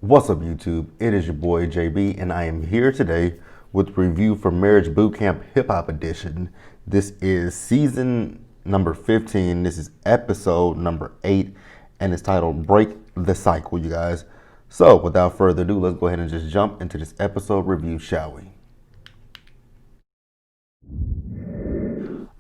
What's up, YouTube? It is your boy JB, and I am here today with a review for Marriage Bootcamp Hip Hop Edition. This is season number 15. This is episode number 8, and it's titled Break the Cycle, you guys. So, without further ado, let's go ahead and just jump into this episode review, shall we?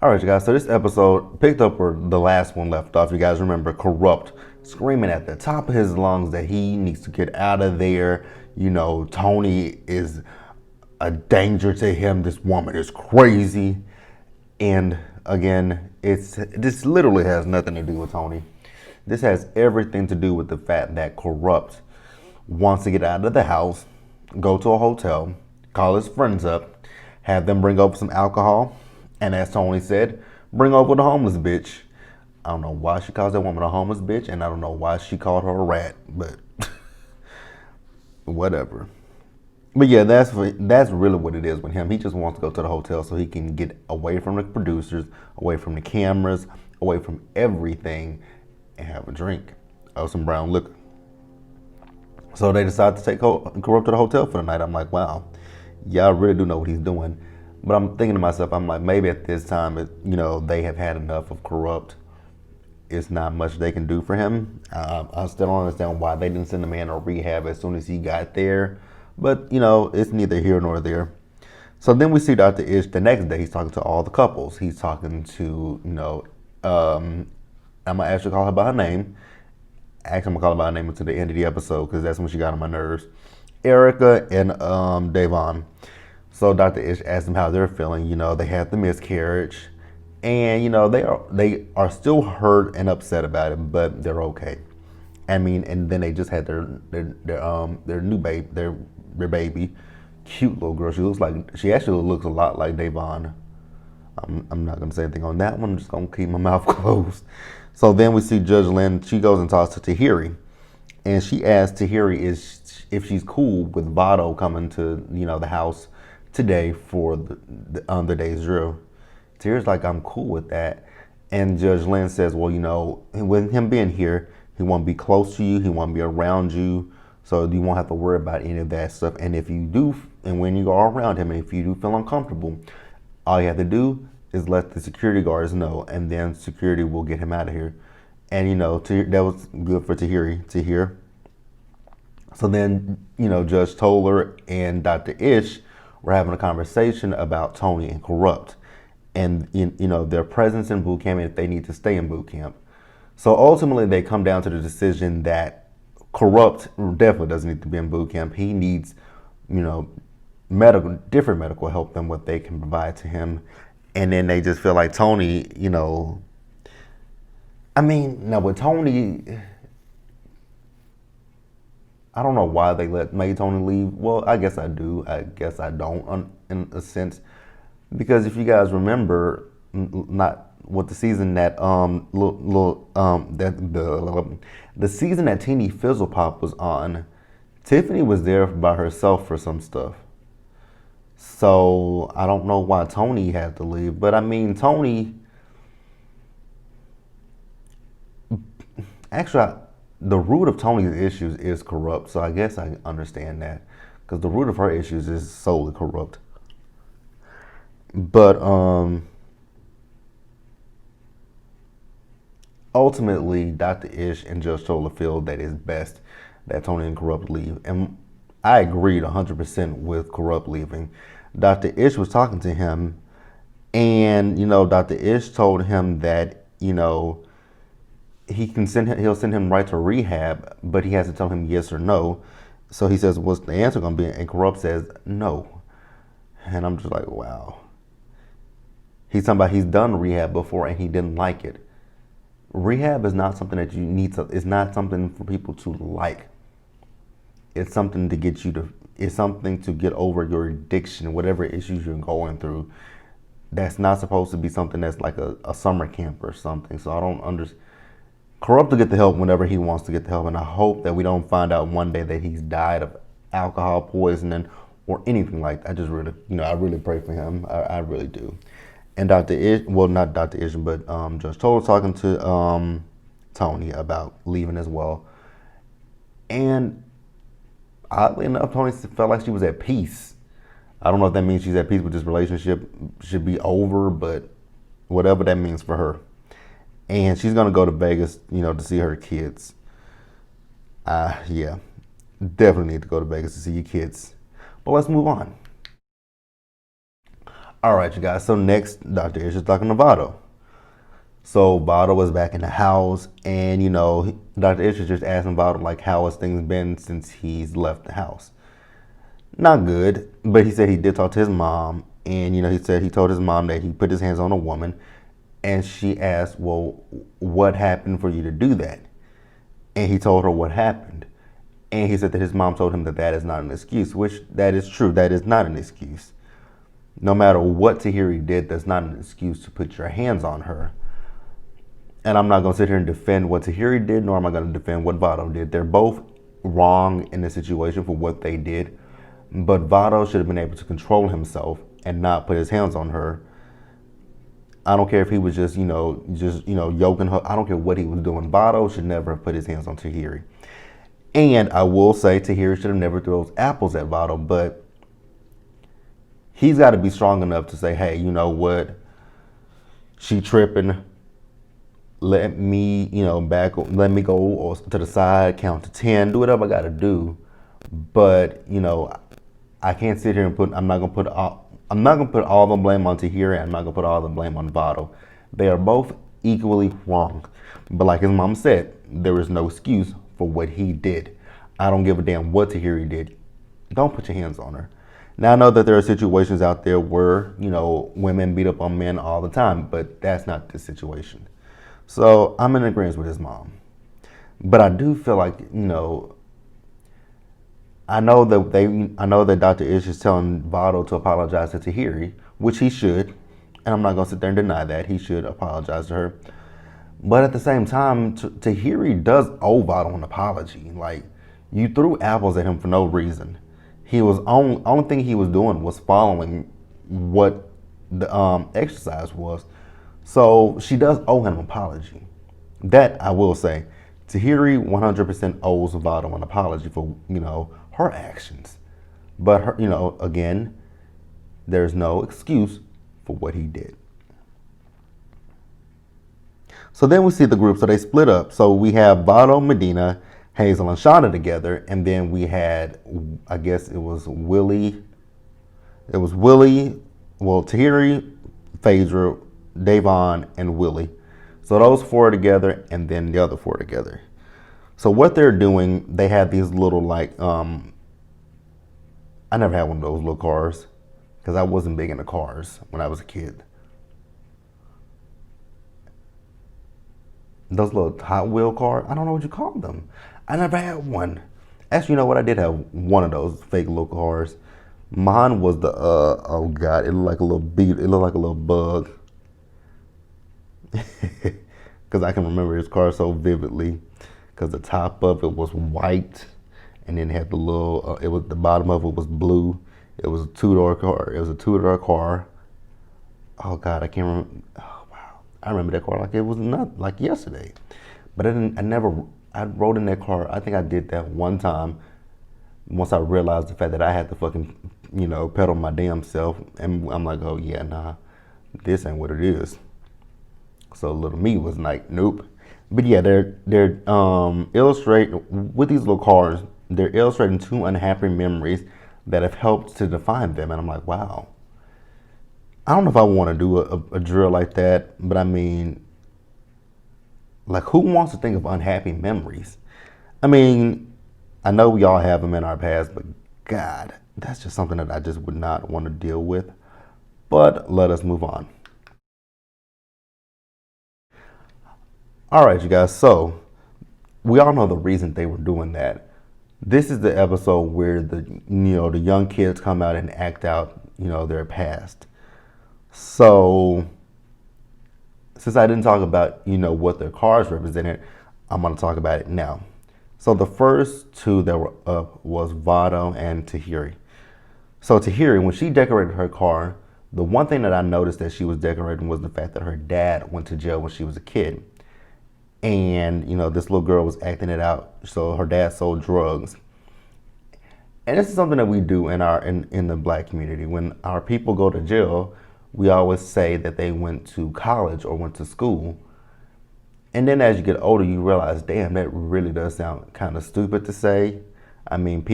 All right, you guys. So this episode picked up where the last one left off. You guys remember Corrupt screaming at the top of his lungs that he needs to get out of there. You know, Tony is a danger to him. This woman is crazy. And again, this literally has nothing to do with Tony. This has everything to do with the fact that Corrupt wants to get out of the house, go to a hotel, call his friends up, have them bring over some alcohol, and as Tony said, bring over the homeless bitch. I don't know why she calls that woman a homeless bitch, and I don't know why she called her a rat, but whatever. But yeah, that's really what it is with him. He just wants to go to the hotel so he can get away from the producers, away from the cameras, away from everything, and have a drink of some brown liquor. So they decide to take Corrupt to the hotel for the night. I'm like, wow, y'all really do know what he's doing. But I'm thinking to myself, I'm like, maybe at this time, they have had enough of Corrupt. It's not much they can do for him. I still don't understand why they didn't send the man to rehab as soon as he got there. But, it's neither here nor there. So then we see Dr. Ish the next day. He's talking to all the couples. He's talking to, I'm going to actually call her by her name. Actually, I'm going to call her by her name until the end of the episode because that's when she got on my nerves. Erica and Davon. So Dr. Ish asked them how they're feeling. They had the miscarriage, and they are still hurt and upset about it, but they're okay. I mean, and then they just had their new baby, their baby, cute little girl. She actually looks a lot like Davon. I'm not gonna say anything on that one. I'm just gonna keep my mouth closed. So then we see Judge Lynn. She goes and talks to Tahiri, and she asks Tahiri if she's cool with Vado coming to the house today for the day's drill. Tahiri's like, I'm cool with that. And Judge Lynn says, well, with him being here, he won't be close to you. He won't be around you. So you won't have to worry about any of that stuff. And if you do, and when you are around him, and if you do feel uncomfortable, all you have to do is let the security guards know, and then security will get him out of here. And, that was good for Tahiri to hear. So then, Judge Toller and Dr. Ish were having a conversation about Tony and Corrupt and, their presence in boot camp and if they need to stay in boot camp. So ultimately, they come down to the decision that Corrupt definitely doesn't need to be in boot camp. He needs, different medical help than what they can provide to him. And then they just feel like Tony, now with Tony, I don't know why they made Tony leave. Well, I guess I do. I guess I don't, in a sense, because if you guys remember, not what the season that the season that Teeny Fizzlepop was on, Tiffany was there by herself for some stuff. So I don't know why Tony had to leave, but I mean Tony. Actually, the root of Tony's issues is Corrupt, so I guess I understand that because the root of her issues is solely Corrupt. But ultimately, Dr. Ish and Judge Toller feel that it's best that Tony and Corrupt leave, and I agreed 100% with Corrupt leaving. Dr. Ish was talking to him, and Dr. Ish told him that he'll send him right to rehab, but he has to tell him yes or no. So he says, what's the answer going to be? And Corrupt says no. And I'm just like, wow. He's talking about he's done rehab before and he didn't like it. Rehab is not something that you need to, it's not something for people to like. It's something to it's something to get over your addiction, whatever issues you're going through. That's not supposed to be something that's like a summer camp or something. So I don't understand. Corrupt to get the help whenever he wants to get the help, and I hope that we don't find out one day that he's died of alcohol poisoning or anything like that. I just really, I really pray for him. I really do. And Dr. Ish, well, not Dr. Ish, but Judge Toll talking to Tony about leaving as well. And oddly enough, Tony felt like she was at peace. I don't know if that means she's at peace with this relationship, should be over, but whatever that means for her. And she's gonna go to Vegas, to see her kids. Yeah, definitely need to go to Vegas to see your kids. But let's move on. All right, you guys. So next, Dr. Ish is talking to Vado. So Vado was back in the house, and Dr. Ish is just asking Vado like, how has things been since he's left the house? Not good, but he said he did talk to his mom, and he said he told his mom that he put his hands on a woman, and she asked, well, what happened for you to do that? And he told her what happened, and he said that his mom told him that that is not an excuse, which that is true. That is not an excuse. No matter what Tahiri did, that's not an excuse to put your hands on her. And I'm not going to sit here and defend what Tahiri did, nor am I going to defend what Vado did. They're both wrong in the situation for what they did. But Vado should have been able to control himself and not put his hands on her. I don't care if he was just yoking her. I don't care what he was doing. Vado should never have put his hands on Tahiri. And I will say Tahiri should have never thrown those apples at Vado, but he's got to be strong enough to say, hey, you know what? She tripping. Let me, let me go to the side, count to 10, do whatever I got to do. But, I can't sit here and I'm not going to put all the blame on Tahiri, and I'm not going to put all the blame on Vado. They are both equally wrong. But like his mom said, there is no excuse for what he did. I don't give a damn what Tahiri did. Don't put your hands on her. Now, I know that there are situations out there where, women beat up on men all the time, but that's not the situation. So I'm in agreement with his mom. But I do feel like, I know that Dr. Ish is telling Vado to apologize to Tahiri, which he should. And I'm not going to sit there and deny that. He should apologize to her. But at the same time, Tahiri does owe Vado an apology. Like, you threw apples at him for no reason. He was only thing he was doing was following what the exercise was. So she does owe him an apology. That I will say. Tahiri 100% owes Vado an apology for, her actions. But her, again, there's no excuse for what he did. So then we see the group. So they split up. So we have Vado, Medina, Hazel, and Shauna together, and then we had, I guess it was Willie. It was Willie, Tahiri, Phaedra, Davon, and Willie. So those four together, and then the other four together. So what they're doing, they have these little I never had one of those little cars because I wasn't big into cars when I was a kid. Those little Hot Wheel cars, I don't know what you call them. I never had one. Actually, you know what? I did have one of those fake little cars. Mine was the, oh God, it looked like a little beat. It looked like a little bug. Because I can remember his car so vividly. Because the top of it was white. And then it had the little, the bottom of it was blue. It was a two-door car. It was a two-door car. Oh God, I can't remember. Oh wow. I remember that car like it was not like yesterday. But I rode in that car. I think I did that one time once I realized the fact that I had to fucking, pedal my damn self. And I'm like, oh yeah, nah, this ain't what it is. So little me was like, nope. But yeah, they're illustrating with these little cars. They're illustrating two unhappy memories that have helped to define them. And I'm like, wow. I don't know if I want to do a drill like that, but I mean, like, who wants to think of unhappy memories? I mean, I know we all have them in our past, but God, that's just something that I just would not want to deal with. But let us move on. All right, you guys. So we all know the reason they were doing that. This is the episode where the young kids come out and act out, their past. So since I didn't talk about, what their cars represented, I'm going to talk about it now. So the first two that were up was Vado and Tahiri. So Tahiri, when she decorated her car, the one thing that I noticed that she was decorating was the fact that her dad went to jail when she was a kid. And, this little girl was acting it out. So her dad sold drugs. And this is something that we do in the black community. When our people go to jail, we always say that they went to college or went to school. And then as you get older, you realize, damn, that really does sound kind of stupid to say. I mean,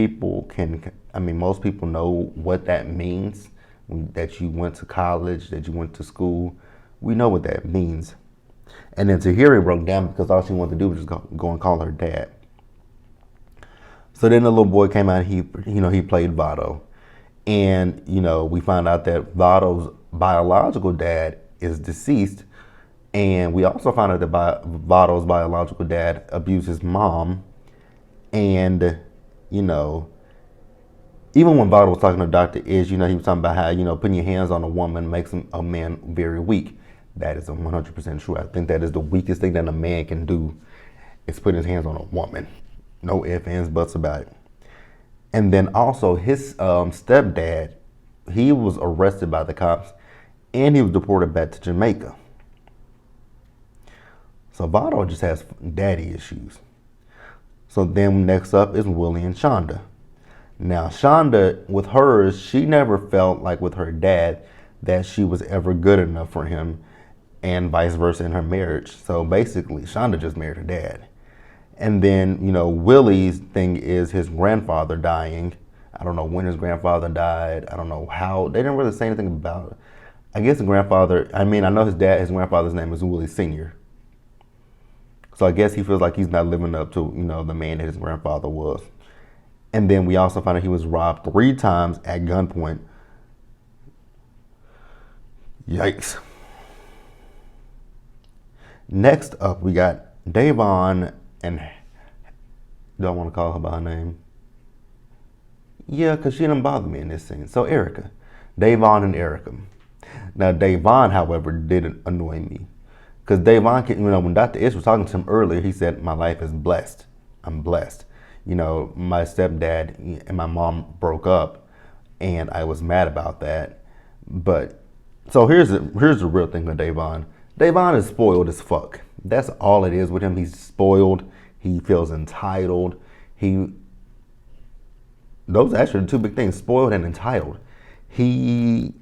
most people know what that means, that you went to college, that you went to school. We know what that means. And then Tahiri broke down because all she wanted to do was just go and call her dad. So then the little boy came out, he played Vado. And, we found out that Vado's biological dad is deceased. And we also found out that Vado's biological dad abused his mom. And, even when Vado was talking to Dr. Ish, he was talking about how, putting your hands on a woman makes a man very weak. That is 100% true. I think that is the weakest thing that a man can do is put his hands on a woman. No ifs, ands, buts about it. And then also his stepdad, he was arrested by the cops and he was deported back to Jamaica. So Vado just has daddy issues. So then next up is Willie and Shonda. Now Shonda, with hers, she never felt like with her dad that she was ever good enough for him, and vice versa in her marriage. So basically Shonda just married her dad. And then, Willie's thing is his grandfather dying. I don't know when his grandfather died. I don't know how. They didn't really say anything about it. I guess I know his grandfather's name is Willie Sr. So I guess he feels like he's not living up to, the man that his grandfather was. And then we also found out he was robbed 3 times at gunpoint. Yikes. Next up, we got Davon and, do I want to call her by her name? Yeah, because she didn't bother me in this scene. So Erica. Davon and Erica. Now Davon, however, did annoy me. Because Davon, when Dr. Ish was talking to him earlier, he said, my life is blessed. I'm blessed. My stepdad and my mom broke up, and I was mad about that. But, so here's the real thing with Davon. Davon is spoiled as fuck. That's all it is with him. He's spoiled. He feels entitled. Those are actually the 2 big things, spoiled and entitled. He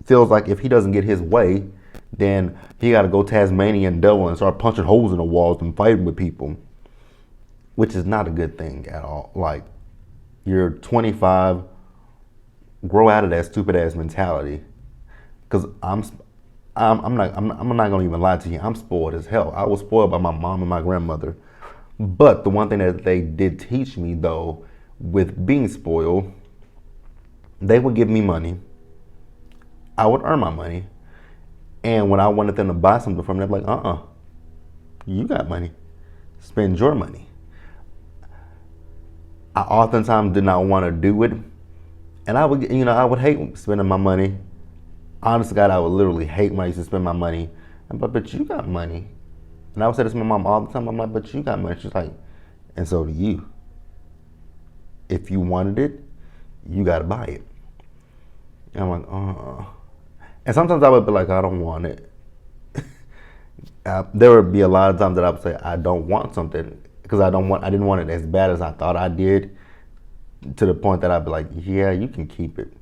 feels like if he doesn't get his way, then he got to go Tasmanian devil and start punching holes in the walls and fighting with people, which is not a good thing at all. Like, you're 25, grow out of that stupid ass mentality. Because I'm not gonna even lie to you. I'm spoiled as hell. I was spoiled by my mom and my grandmother. But the one thing that they did teach me, though, with being spoiled, they would give me money. I would earn my money. And when I wanted them to buy something from me, they'd be like, you got money. Spend your money. I oftentimes did not want to do it. And I would hate spending my money. Honest to God, I would literally hate when I used to spend my money. But you got money. And I would say this to my mom all the time. I'm like, but you got money. She's like, and so do you. If you wanted it, you got to buy it. And I'm like, And sometimes I would be like, I don't want it. There would be a lot of times that I would say, I don't want something because I didn't want it as bad as I thought I did, to the point that I'd be like, yeah, you can keep it.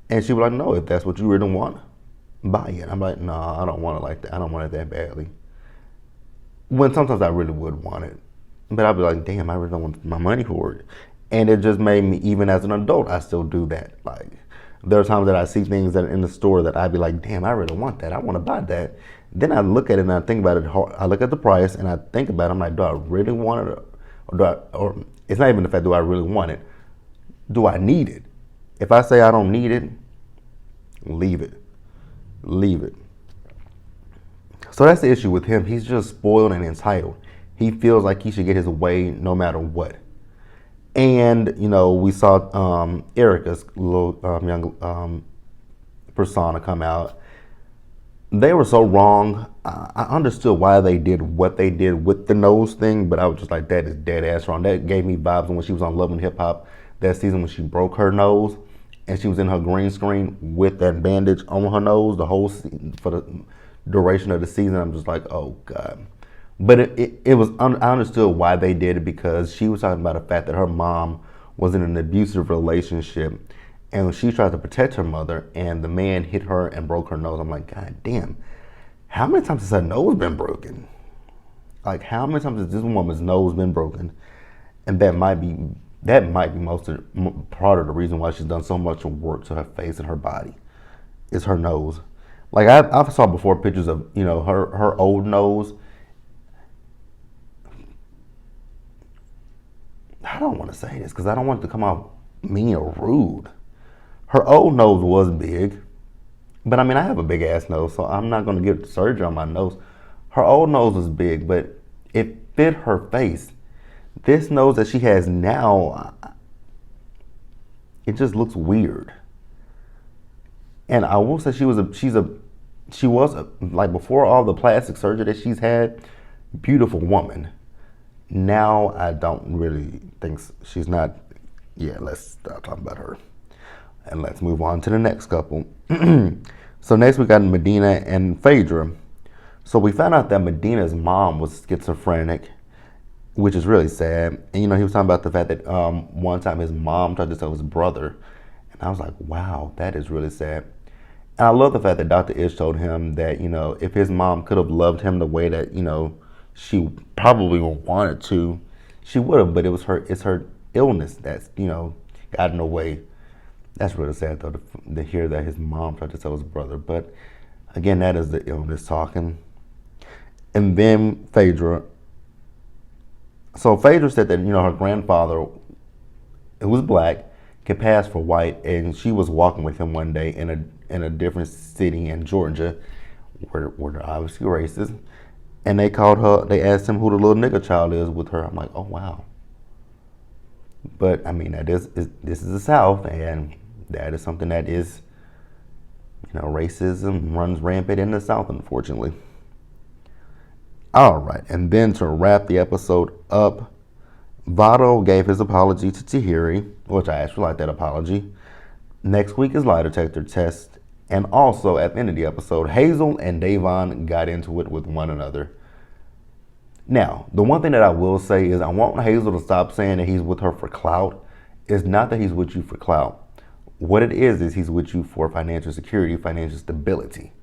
And she would be like, no, if that's what you really want, buy it. I'm like, no, I don't want it like that. I don't want it that badly. When sometimes I really would want it. But I'd be like, damn, I really don't want my money for it. And it just made me, even as an adult, I still do that. Like, there are times that I see things that in the store that I'd be like, damn, I really want that. I want to buy that. Then I look at it and I think about it. I look at the price and I think about it. I'm like, do I really want it? Or it's not even the fact, do I really want it? Do I need it? If I say I don't need it, leave it. Leave it. So that's the issue with him. He's just spoiled and entitled. He feels like he should get his way no matter what. And, we saw Erica's little young persona come out. They were so wrong. I understood why they did what they did with the nose thing, but I was just like, that is dead ass wrong. That gave me vibes when she was on Love and Hip Hop that season when she broke her nose and she was in her green screen with that bandage on her nose the whole for the duration of the season. I'm just like, oh God. But I understood why they did it, because she was talking about the fact that her mom was in an abusive relationship, and she tried to protect her mother, and the man hit her and broke her nose. I'm like, God damn, how many times has her nose been broken? Like, how many times has this woman's nose been broken? And that might be part of the reason why she's done so much work to her face and her body is her nose. Like, I saw before pictures of, you know, her old nose. I don't want to say this because I don't want it to come off mean or rude. Her old nose was big, but I mean, I have a big ass nose, so I'm not going to get surgery on my nose. Her old nose was big, but it fit her face. This nose that she has now, it just looks weird. And I will say she was like, before all the plastic surgery that she's had, beautiful woman. Now I don't really think she's not. Yeah, let's stop talking about her. And let's move on to the next couple. So next we got Medina and Phaedra. So we found out that Medina's mom was schizophrenic, which is really sad. And you know, he was talking about the fact that one time his mom tried to tell his brother. And I was like, wow, that is really sad. And I love the fact that Dr. Ish told him that, you know, if his mom could have loved him the way that, you know, she probably wanted to, she would have, but it's her illness that's, you know, got in the way. That's really sad, though, to hear that his mom tried to tell his brother. But again, that is the illness talking. And then Phaedra. So Phaedra said that, you know, her grandfather, who was black, could pass for white, and she was walking with him one day in a different city in Georgia, where they're obviously racist. And they asked him who the little nigga child is with her. I'm like, oh wow. But I mean, this is the South, and that is something that is, you know, racism runs rampant in the South, unfortunately. All right, and then to wrap the episode up, Vado gave his apology to Tahiri, which I actually like that apology. Next week is lie detector test. And also, at the end of the episode, Hazel and Davon got into it with one another. Now, the one thing that I will say is I want Hazel to stop saying that he's with her for clout. It's not that he's with you for clout. What it is he's with you for financial security, financial stability.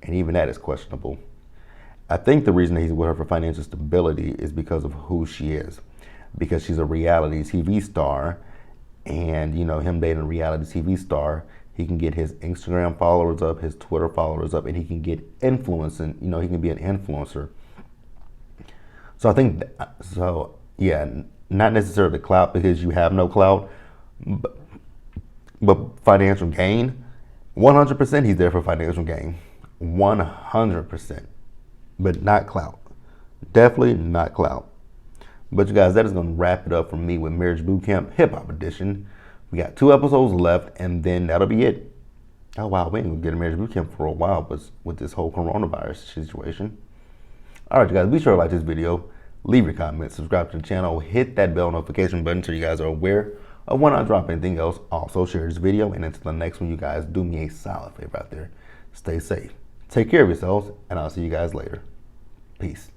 And even that is questionable. I think the reason that he's with her for financial stability is because of who she is. Because she's a reality TV star. And, you know, him dating a reality TV star, he can get his Instagram followers up, his Twitter followers up, and he can get influencing, you know, he can be an influencer. So I think, yeah, not necessarily clout because you have no clout, but financial gain, 100% he's there for financial gain, 100%, but not clout. Definitely not clout. But you guys, that is going to wrap it up for me with Marriage Bootcamp Hip Hop Edition. We got 2 episodes left, and then that'll be it. Oh, wow, we ain't going to get a Marriage Bootcamp for a while, but with this whole coronavirus situation. All right, you guys, be sure to like this video, leave your comments, subscribe to the channel, hit that bell notification button so you guys are aware of when I drop anything else. Also, share this video, and until the next one, you guys, do me a solid favor out there. Stay safe, take care of yourselves, and I'll see you guys later. Peace.